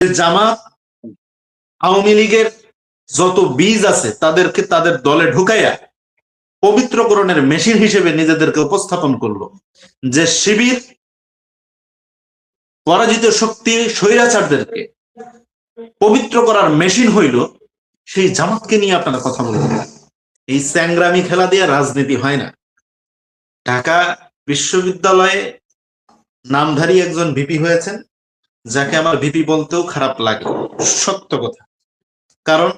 জামাত আওয়ামী লীগের যত বীজ আছে তাদেরকে তাদের দলে ঢুকাইয়া পবিত্রকরণের মেশিন হিসেবে নিজেদেরকে উপস্থাপন করলো। যে শিবির পরাজিত শক্তি স্বৈরাচারদেরকে পবিত্র করার মেশিন হইল, সেই জামাতকে নিয়ে আপনারা কথা বলবেন। এই স্যাংরামি খেলা দিয়ে রাজনীতি হয় না। ঢাকা বিশ্ববিদ্যালয়ে নামধারী একজন ভিপি হয়েছেন, যাকে আমার ভিপি বলতেও খারাপ লাগে, সত্য কথা। কারণ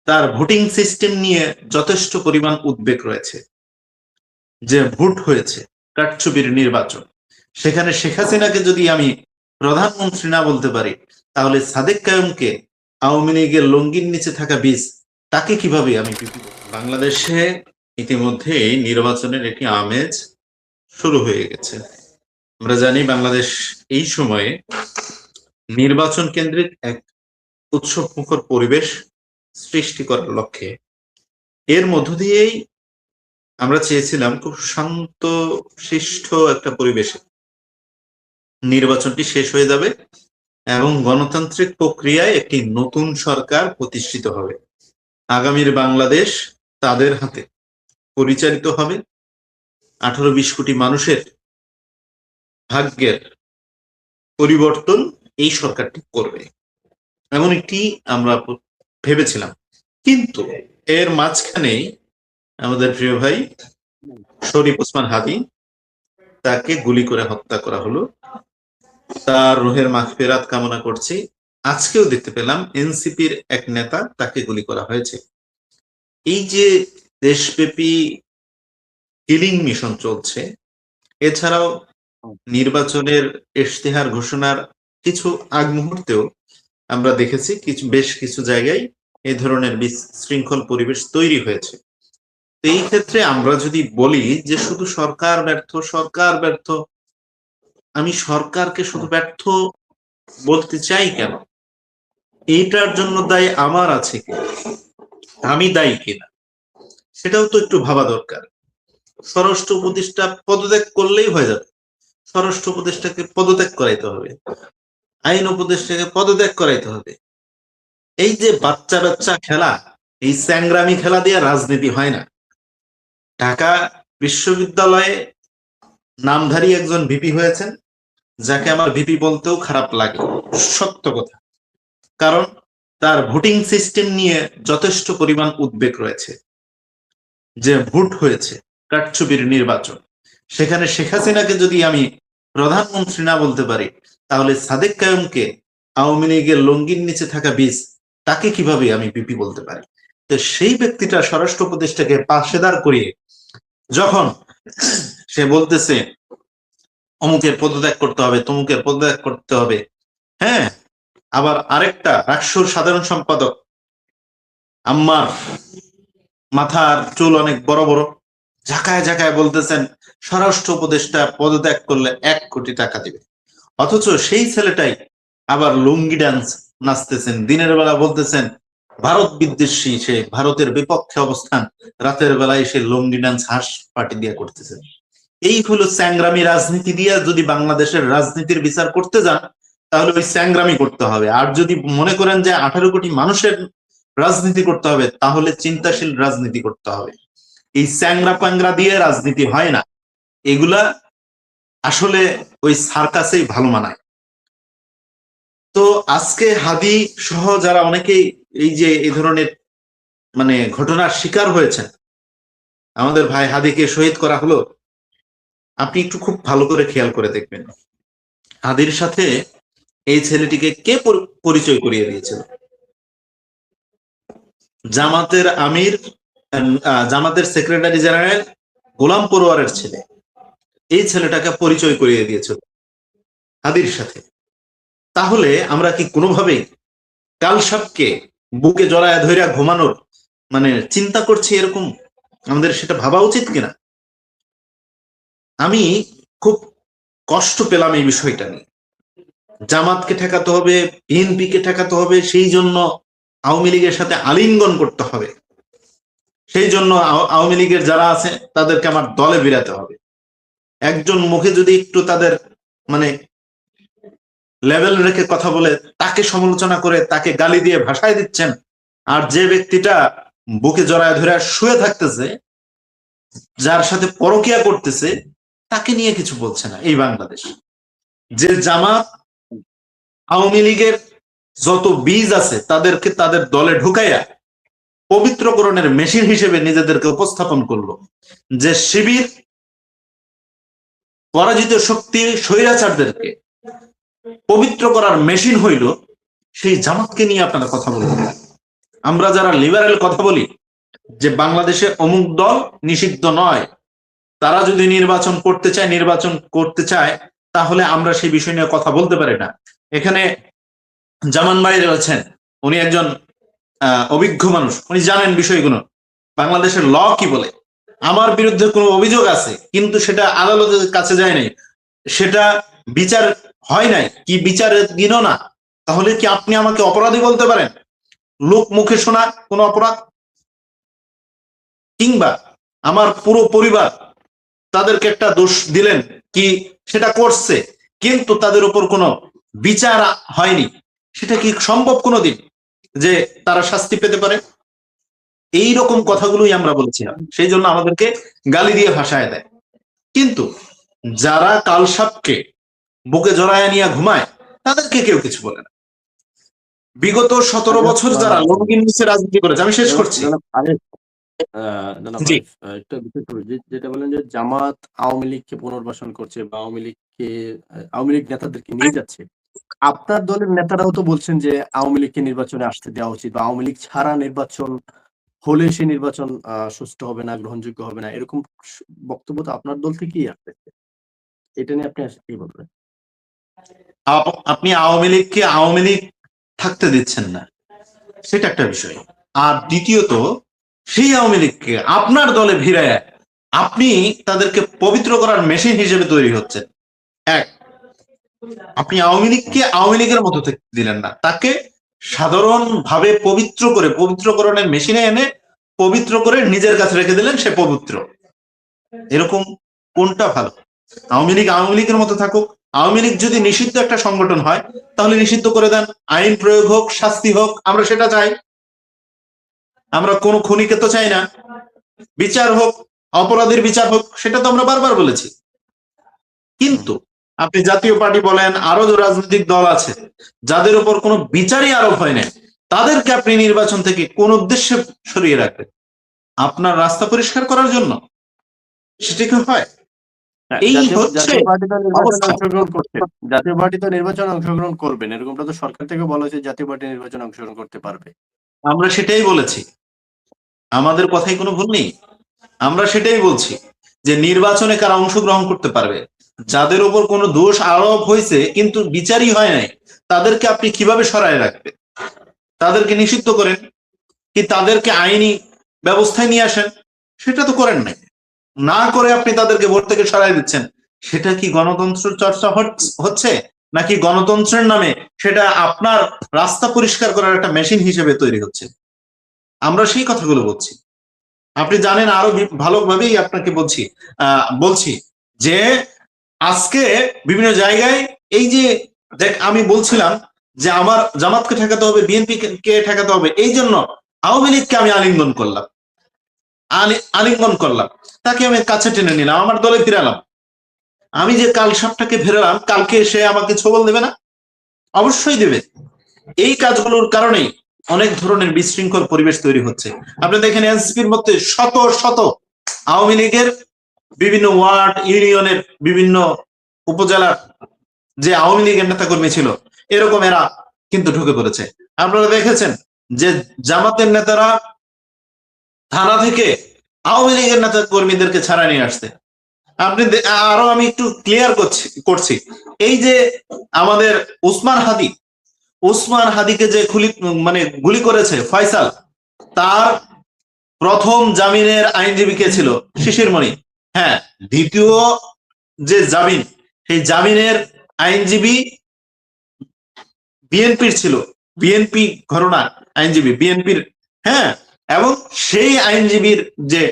তার ভোটিং সিস্টেম নিয়ে যথেষ্ট পরিমাণ উদ্বেগ রয়েছে। যে ভোট হয়েছে কারচুপির নির্বাচন, সেখানে শেখ হাসিনাকে যদি আমি প্রধানমন্ত্রী না বলতে পারি, তাহলে সাদেক কায়েমকে আওয়ামী লীগের লঙ্গির নিচে থাকা বীজ, তাকে কিভাবে আমি বাংলাদেশে ইতিমধ্যে নির্বাচনের একটি আমেজ শুরু হয়ে গেছে। আমরা জানি বাংলাদেশ এই সময়ে নির্বাচন কেন্দ্রিক এক উৎসব মুখর পরিবেশ সৃষ্টি করার লক্ষ্যে এর মধ্য দিয়েই আমরা চেয়েছিলাম খুব শান্ত শিষ্ট একটা পরিবেশে নির্বাচনটি শেষ হয়ে যাবে এবং গণতান্ত্রিক প্রক্রিয়ায় একটি নতুন সরকার প্রতিষ্ঠিত হবে। আগামীর বাংলাদেশ তাদের হাতে পরিচালিত হবে। 18-20 কোটি মানুষের ভাগ্যের পরিবর্তন এই সরকারটি করবে, এমন একটি আমরা ভেবেছিলাম। কিন্তু এর মাঝখানেই আমাদের প্রিয় ভাই শরীফ ওসমান হাদি, তাকে গুলি করে হত্যা করা হলো। তার রুহের মাগফিরাত কামনা করছি। আজকেও দেখতে পেলাম এনসিপির এক নেতা, তাকে গুলি করা হয়েছে। এই যে দেশব্যাপী কিলিং মিশন চলছে, এছাড়াও নির্বাচনের ইশতেহার ঘোষণার কিছু আগ মুহূর্তেও আমরা দেখেছি বেশ কিছু জায়গায় এই ধরনের বিশৃঙ্খল পরিবেশ তৈরি হয়েছে। এই ক্ষেত্রে আমরা যদি বলি যে শুধু সরকার ব্যর্থ, সরকার ব্যর্থ, আমি সরকারকে শুধু ব্যর্থ বলতে চাই কেন? এইটার জন্য দায়ী আমার আছে কি, আমি দায়ী কিনা, সেটাও তো একটু ভাবা দরকার। স্বরাষ্ট্র উপদেষ্টা পদত্যাগ করলেই হয়ে যাবে, স্বরাষ্ট্র উপদেষ্টাকে পদত্যাগ করাইতে হবে, আইন উপদেষ্টাকে পদত্যাগ করাইতে হবে। এই যে বাচ্চা বাচ্চা খেলা, এই স্যাংরামি খেলা দিয়ে রাজনীতি হয় না। ঢাকা বিশ্ববিদ্যালয়ে নামধারী একজন ভিপি হয়েছেন, যাকে আমার ভিপি বলতেও খারাপ লাগে, সত্য কথা। কারণ তার ভোটিং সিস্টেম নিয়ে যথেষ্ট পরিমাণ উদ্বেগ রয়েছে। যে ভোট হয়েছে কারচুপির নির্বাচন, সেখানে শেখ হাসিনাকে যদি আমি প্রধানমন্ত্রী না বলতে পারি, তাহলে সাদেক কায়েমকে আওয়ামী লীগের লঙ্গির নিচে থাকা বীজ, তাকে কিভাবে আমি ভিপি বলতে পারি? তো সেই ব্যক্তিটা স্বরাষ্ট্র উপদেষ্টাকে পাশে দাঁড় করিয়ে যখন সে বলতেছে অমুকের পদত্যাগ করতে হবে, তমুকের পদত্যাগ করতে হবে, হ্যাঁ, আবার আরেকটা রাষ্ট্র সাধারণ সম্পাদক, আম্মার মাথার চুল অনেক বড় বড়, ঝাঁকায় ঝাঁকায় বলতেছেন স্বরাষ্ট্র উপদেষ্টা পদত্যাগ করলে 1 কোটি টাকা দিবে। অথচ সেই ছেলেটাই আবার লুঙ্গি ডান্স নাচতেছেন, দিনের বেলা বলতেছেন ভারত বিদ্বেষী, সে ভারতের বিপক্ষে অবস্থান, রাতের বেলায় সে লুঙ্গি ডান্স হাঁস পার্টি দিয়ে করতেছেন। এই হলো স্যাংরামি রাজনীতি দিয়ে যদি বাংলাদেশের রাজনীতির বিচার করতে যান, তাহলে ওই স্যাংরামি করতে হবে। আর যদি মনে করেন যে 18 কোটি মানুষের রাজনীতি করতে হবে, তাহলে চিন্তাশীল রাজনীতি করতে হবে। এই স্যাংরা প্যাংরা দিয়ে রাজনীতি হয় না। এগুলা আসলে ওই সার্কাসেই ভালো মানায়। তো আজকে হাদি সহ যারা অনেকেই এই যে এই ধরনের মানে ঘটনার শিকার হয়েছেন, আমাদের ভাই হাদিকে শহীদ করা হলো, আপনি একটু খুব ভালো করে খেয়াল করে দেখবেন হাদির সাথে এই ছেলেটিকে কে পরিচয় করিয়ে দিয়েছিল? জামাতের আমির, জামাতের সেক্রেটারি জেনারেল গোলাম পরোয়ারের ছেলে, এই ছেলেটাকে পরিচয় করিয়ে দিয়েছিল হাদির সাথে। তাহলে আমরা কি কোনোভাবেই কালসাপকে বুকে জড়ায় ধইরা ঘুমানোর মানে চিন্তা করছি এরকম? আমাদের সেটা ভাবা উচিত কিনা? আমি খুব কষ্ট পেলাম এই বিষয়টা নিয়ে। জামাতকে ঠেকাতে হবে, বিএনপিকে ঠেকাতে হবে, সেই জন্য আওয়ামী লীগের সাথে আলিঙ্গন করতে হবে, সেই জন্য আওয়ামী লীগের যারা আছে তাদেরকে আমার দলে বেরাতে হবে। একজন মুখে যদি একটু তাদের মানে লেভেল রেখে কথা বলে তাকে সমালোচনা করে তাকে গালি দিয়ে ভাষায় দিচ্ছেন, আর যে ব্যক্তিটা বুকে জড়ায় ধরে শুয়ে থাকতেছে, যার সাথে পরকিয়া করতেছে, তাকে নিয়ে কিছু বলছে না এই বাংলাদেশ। যে জামাত আওয়ামী লীগের যত বীজ আছে তাদেরকে তাদের দলে ঢুকাইয়া পবিত্রকরণের মেশিন হিসেবে নিজেদেরকে উপস্থাপন করলো, যে শিবির পরাজিত শক্তি স্বৈরাচারদেরকে পবিত্র করার মেশিন হইল, সেই জামাতকে নিয়ে আপনারা কথা বলবেন। আমরা যারা লিবারেল কথা বলি যে বাংলাদেশে অমুক দল নিষিদ্ধ নয়, তারা যদি নির্বাচন করতে চায় তাহলে আমরা সেই বিষয় নিয়ে কথা বলতে পারি না। এখানে জামান ভাই রয়েছেন, উনি একজন অভিজ্ঞ মানুষ, উনি জানেন বিষয়গুলো, বাংলাদেশের ল কি বলে। আমার বিরুদ্ধে কোনো অভিযোগ আছে কিন্তু সেটা আদালতের কাছে যায় নাই, সেটা বিচার হয় নাই, কি বিচার গিনো না, তাহলে কি আপনি আমাকে অপরাধী বলতে পারেন? লোক মুখে শোনা কোনো অপরাধ? কিংবা আমার পুরো পরিবার, তাদেরকে একটা দোষ দিলেন কি সেটা করছে কিন্তু তাদের উপর কোনো বিচার হয়নি, সেটা কি সম্ভব কোনোদিন যে তারা শাস্তি পেতে পারে? এই রকম কথাগুলোই আমরা বলছিলাম, সেই জন্য আমাদেরকে গালি দিয়ে ভাষায় দেয়। কিন্তু যারা কালসাপকে বুকে জড়ায় নিয়ে ঘুমায় তাদেরকে কেউ কিছু বলে না। বিগত 17 বছর যারা লঙ্গির নিচে রাজনীতি করেছে, আমি শেষ করছি। একটা বিষয় যেটা বলেন যে জামাত আওয়ামী লীগকে পুনর্বাসন করছে বা আওয়ামী লীগ নেতাদেরকে নিয়ে যাচ্ছে, আপনার দলের নেতারাও তো বলছেন যে আওয়ামী লীগকে নির্বাচনে আসতে দেওয়া উচিত বা আওয়ামী লীগ ছাড়া নির্বাচন হলে সে নির্বাচন সুষ্ঠু হবে না, গ্রহণযোগ্য হবে না, এরকম বক্তব্য তো আপনার দল থেকেই আসতেছে। এটা নিয়ে আপনি কি বলবেন? আপনি আওয়ামী লীগকে আওয়ামী লীগ থাকতে দিচ্ছেন না, সেটা একটা বিষয়। আর দ্বিতীয়ত সেই আওয়ামী লীগকে আপনার দলে ভিড়ায় আপনি তাদেরকে পবিত্র করার মেশিন হিসেবে তৈরি হচ্ছেন। এক, আপনি আওয়ামী লীগকে আওয়ামী লীগের মতো দিলেন না, তাকে সাধারণভাবে পবিত্র করে পবিত্রকরণের মেশিনে এনে পবিত্র করে নিজের কাছে রেখে দিলেন, সে পবিত্র। এরকম কোনটা ভালো? আওয়ামী লীগ আওয়ামী লীগের মতো থাকুক। আওয়ামী লীগ যদি নিষিদ্ধ একটা সংগঠন হয় তাহলে নিষিদ্ধ করে দেন, আইন প্রয়োগ হোক, শাস্তি হোক, আমরা সেটা চাই। আমরা কোন খুনিকে তো চাই না, বিচার হোক, অপরাধীর বিচার হোক, সেটা তো আমরা বারবার বলেছি। কিন্তু আপনি জাতীয় পার্টি বলেন, আরো যে রাজনৈতিক দল আছে যাদের উপর কোনো বিচারই আরোপ হয় না, তাদেরকে আপনি নির্বাচন থেকে কোন উদ্দেশ্যে সরিয়ে রাখবেন? আপনার রাস্তা পরিষ্কার করার জন্য? সেটা কি হয়? এই হচ্ছে জাতীয় পার্টি তো নির্বাচনে অংশগ্রহণ করবেন, এরকমটা তো সরকার থেকে বলা হয়েছে জাতীয় পার্টি নির্বাচনে অংশগ্রহণ করতে পারবে। আমরা সেটাই বলেছি, আমাদের কথাই কোনো ভুল নেই। আমরা সেটাই বলছি যে নির্বাচনে কারা অংশগ্রহণ করতে পারবে, যাদের উপর কোনো দোষ আরোপ হয়েছে কিন্তু বিচারই হয় নাই, তাদেরকে আপনি কিভাবে সরায় রাখবেন? তাদেরকে নিষিদ্ধ করেন কি তাদেরকে আইনি ব্যবস্থায় নিয়ে আসেন? সেটা তো করেন নাই। না করে আপনি তাদেরকে ভোট থেকে সরাই দিচ্ছেন। সেটা কি গণতন্ত্র চর্চা হচ্ছে, নাকি গণতন্ত্রের নামে সেটা আপনার রাস্তা পরিষ্কার করার একটা মেশিন হিসেবে তৈরি হচ্ছে? আমরা সেই কথাগুলো বলছি। আপনি জানেন, আরো ভালোভাবেই আপনাকে বলছি যে আজকে বিভিন্ন জায়গায় এই যে দেখ, আমি বলছিলাম যে আমার জামাতকে ঠেকাতে হবে, বিএনপি কে ঠেকাতে হবে, এই জন্য আওয়ামী লীগকে আমি আলিঙ্গন করলাম, তাকে আমি কাছে টেনে নিলাম, আমার দলে ফিরালাম। আমি যে কাল সাপটাকে ফেরালাম, কালকে সে আমাকে ছবল দেবে না? অবশ্যই দেবে। এই কাজগুলোর কারণেই অনেক ধরনের বিশৃঙ্খল পরিবেশ তৈরি হচ্ছে। আপনি দেখেন এনসিপির মধ্যে শত শত আওয়ামী লীগের বিভিন্ন ওয়ার্ড, ইউনিয়নের বিভিন্ন উপজেলার যে আওয়ামী লীগের নেতাকর্মী ছিল, এরকম এরা কিন্তু ঢুকে পড়েছে। আপনারা দেখেছেন যে জামাতের নেতারা থানা থেকে আওয়ামী লীগের নেতা কর্মীদেরকে ছাড়া নিয়ে আসছে। আপনি আরো আমি একটু ক্লিয়ার করছি, এই যে আমাদের উসমান হাদিকে যে গুলি করেছে ফয়সাল, তার প্রথম জামিনের আইনজীবী কে ছিল? শিশিরমণি। হ্যাঁ, দ্বিতীয় যে জামিন, সেই জামিনের আইনজীবী বিএনপির ছিল, বিএনপি ঘটনা আইনজীবী বিএনপির। হ্যাঁ, এবং সেই আইনজীবীর যে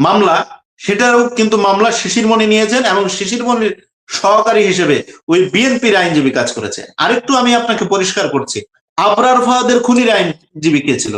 মামলা, সেটারও কিন্তু মামলা শিশিরমণি নিয়েছেন এবং শিশিরমণির সহকারী হিসেবে ওই বিএনপির আইনজীবী কাজ করেছে। আরেকটু আমি আপনাকে পরিষ্কার করছি, আবরার ফাহাদের খুনির আইনজীবী কে ছিল?